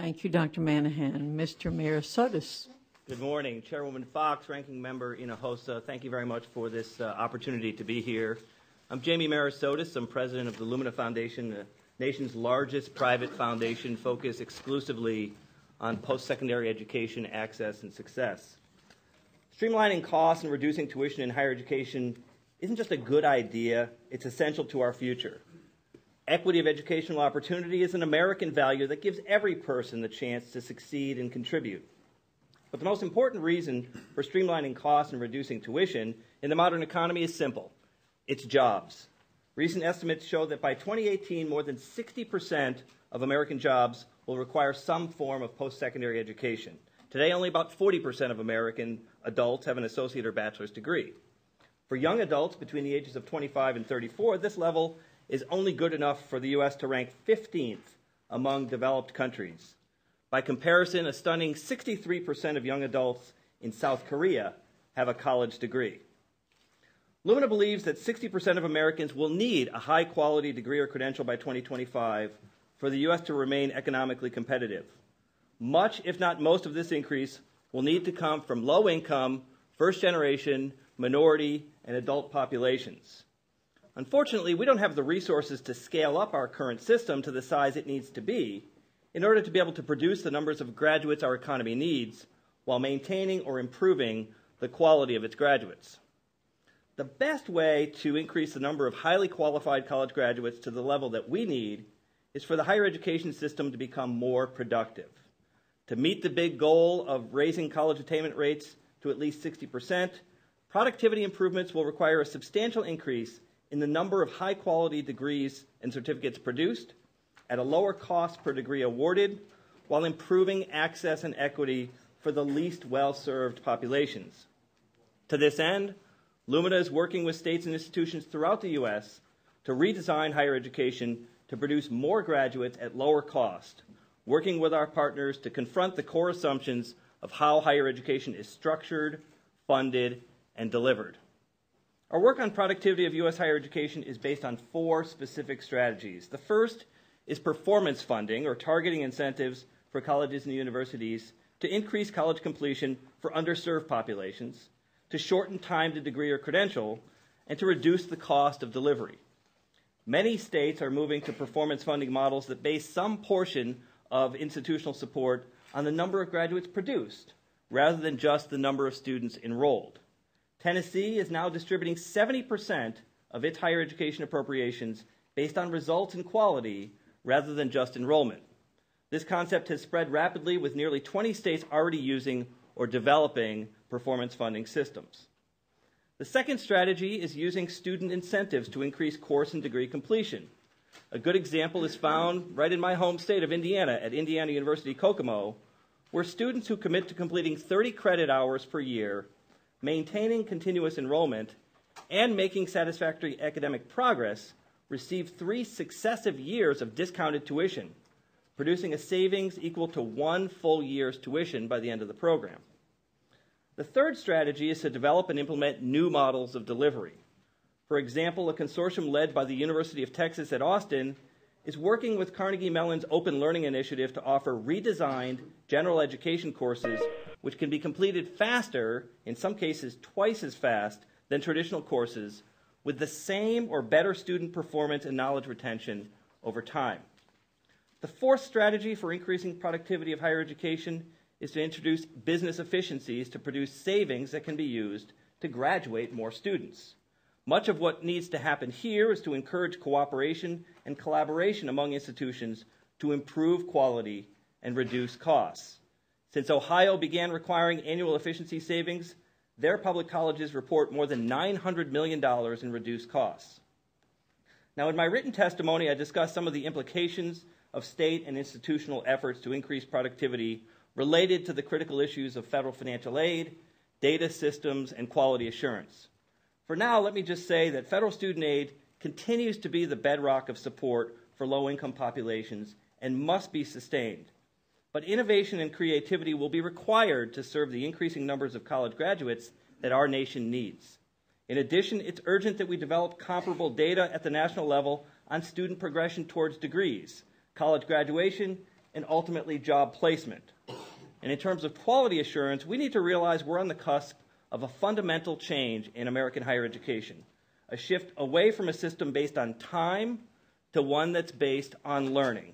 Thank you, Dr. Manahan. Mr. Merisotis. Good morning. Chairwoman Fox, Ranking Member Hinojosa, thank you very much for this opportunity to be here. I'm Jamie Merisotis. I'm president of the Lumina Foundation, the nation's largest private foundation focused exclusively on post-secondary education access and success. Streamlining costs and reducing tuition in higher education isn't just a good idea, it's essential to our future. Equity of educational opportunity is an American value that gives every person the chance to succeed and contribute. But the most important reason for streamlining costs and reducing tuition in the modern economy is simple. It's jobs. Recent estimates show that by 2018, more than 60% of American jobs will require some form of post-secondary education. Today, only about 40% of American adults have an associate or bachelor's degree. For young adults between the ages of 25 and 34, this level is only good enough for the U.S. to rank 15th among developed countries. By comparison, a stunning 63% of young adults in South Korea have a college degree. Lumina believes that 60% of Americans will need a high-quality degree or credential by 2025 for the U.S. to remain economically competitive. Much, if not most, of this increase will need to come from low-income, first-generation, minority, and adult populations. Unfortunately, we don't have the resources to scale up our current system to the size it needs to be in order to be able to produce the numbers of graduates our economy needs while maintaining or improving the quality of its graduates. The best way to increase the number of highly qualified college graduates to the level that we need is for the higher education system to become more productive. To meet the big goal of raising college attainment rates to at least 60%, productivity improvements will require a substantial increase in the number of high-quality degrees and certificates produced at a lower cost per degree awarded while improving access and equity for the least well-served populations. To this end, Lumina is working with states and institutions throughout the U.S. to redesign higher education to produce more graduates at lower cost, working with our partners to confront the core assumptions of how higher education is structured, funded, and delivered. Our work on productivity of U.S. higher education is based on 4 specific strategies. The first is performance funding, or targeting incentives for colleges and universities to increase college completion for underserved populations, to shorten time to degree or credential, and to reduce the cost of delivery. Many states are moving to performance funding models that base some portion of institutional support on the number of graduates produced, rather than just the number of students enrolled. Tennessee is now distributing 70% of its higher education appropriations based on results and quality rather than just enrollment. This concept has spread rapidly, with nearly 20 states already using or developing performance funding systems. The second strategy is using student incentives to increase course and degree completion. A good example is found right in my home state of Indiana at Indiana University Kokomo, where students who commit to completing 30 credit hours per year, maintaining continuous enrollment, and making satisfactory academic progress receive 3 successive years of discounted tuition, producing a savings equal to 1 full year's tuition by the end of the program. The third strategy is to develop and implement new models of delivery. For example, a consortium led by the University of Texas at Austin is working with Carnegie Mellon's Open Learning Initiative to offer redesigned general education courses which can be completed faster, in some cases twice as fast, than traditional courses, with the same or better student performance and knowledge retention over time. The fourth strategy for increasing productivity of higher education is to introduce business efficiencies to produce savings that can be used to graduate more students. Much of what needs to happen here is to encourage cooperation and collaboration among institutions to improve quality and reduce costs. Since Ohio began requiring annual efficiency savings, their public colleges report more than $900 million in reduced costs. Now, in my written testimony, I discussed some of the implications of state and institutional efforts to increase productivity related to the critical issues of federal financial aid, data systems, and quality assurance. For now, let me just say that federal student aid continues to be the bedrock of support for low-income populations and must be sustained. But innovation and creativity will be required to serve the increasing numbers of college graduates that our nation needs. In addition, it's urgent that we develop comparable data at the national level on student progression towards degrees, college graduation, and ultimately job placement. And in terms of quality assurance, we need to realize we're on the cusp of a fundamental change in American higher education, a shift away from a system based on time to one that's based on learning.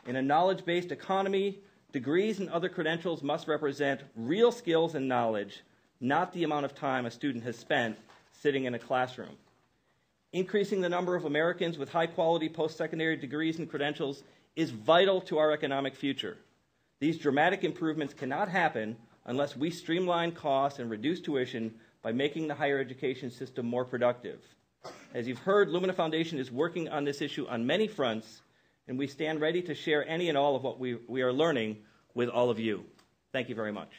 In a knowledge-based economy, degrees and other credentials must represent real skills and knowledge, not the amount of time a student has spent sitting in a classroom. Increasing the number of Americans with high-quality post-secondary degrees and credentials is vital to our economic future. These dramatic improvements cannot happen unless we streamline costs and reduce tuition by making the higher education system more productive. As you've heard, Lumina Foundation is working on this issue on many fronts, and we stand ready to share any and all of what we are learning with all of you. Thank you very much.